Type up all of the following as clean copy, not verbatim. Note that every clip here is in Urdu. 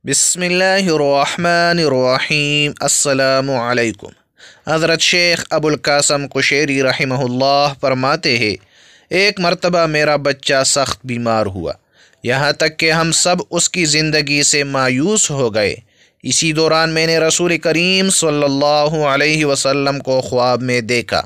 بسم اللہ الرحمن الرحیم۔ السلام علیکم۔ حضرت شیخ ابو القاسم قشیری رحمہ اللہ فرماتے ہیں، ایک مرتبہ میرا بچہ سخت بیمار ہوا، یہاں تک کہ ہم سب اس کی زندگی سے مایوس ہو گئے۔ اسی دوران میں نے رسول کریم صلی اللہ علیہ وسلم کو خواب میں دیکھا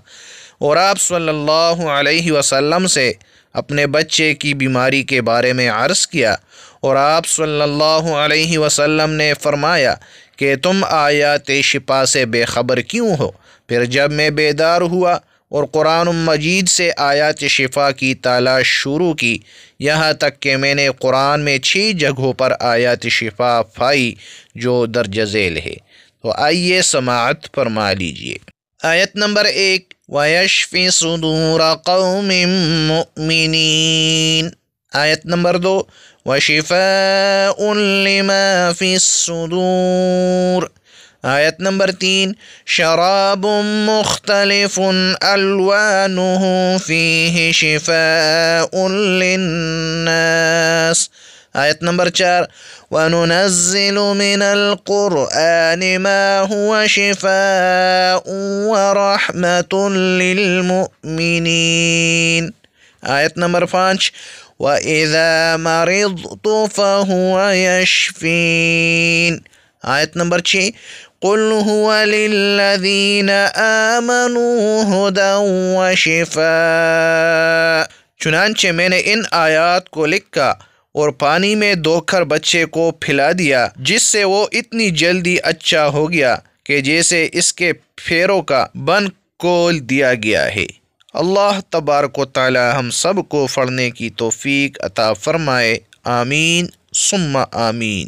اور آپ صلی اللہ علیہ وسلم سے اپنے بچے کی بیماری کے بارے میں عرض کیا، اور آپ صلی اللہ علیہ وسلم نے فرمایا کہ تم آیات شفا سے بے خبر کیوں ہو؟ پھر جب میں بیدار ہوا اور قرآن مجید سے آیات شفا کی تلاش شروع کی، یہاں تک کہ میں نے قرآن میں 6 جگہوں پر آیات شفا پائی جو درج ذیل ہے۔ تو آئیے سماعت فرما لیجیے۔ آیت نمبر 1، وَيَشْفِ صُدُورَ قَوْمٍ مُؤْمِنِينَ۔ آیت نمبر 2، وَشِفَاءٌ لِمَا فِي الصُّدُورِ۔ آیت نمبر 3، شراب مختلف الوانه فیہ شفاء للناس۔ آیت نمبر 4، وَنُنَزِّلُ مِنَ الْقُرْآنِ مَا هُوَ شِفَاءٌ وَرَحْمَةٌ لِلْمُؤْمِنِينَ۔ آیت نمبر 5، وَإِذَا مَرِضْتُ فَهُوَ يَشْفِينِ۔ آیت نمبر 6، قُلْ هُوَ لِلَّذِينَ آمَنُوا هُدًى وَشِفَاء۔ چنانچہ میں نے ان آیات کو لکھا اور پانی میں دھو کر بچے کو پھلا دیا، جس سے وہ اتنی جلدی اچھا ہو گیا کہ جیسے اس کے پیروں کا بن کھول دیا گیا ہے۔ اللہ تبارک و تعالی ہم سب کو پڑھنے کی توفیق عطا فرمائے، آمین ثم آمین۔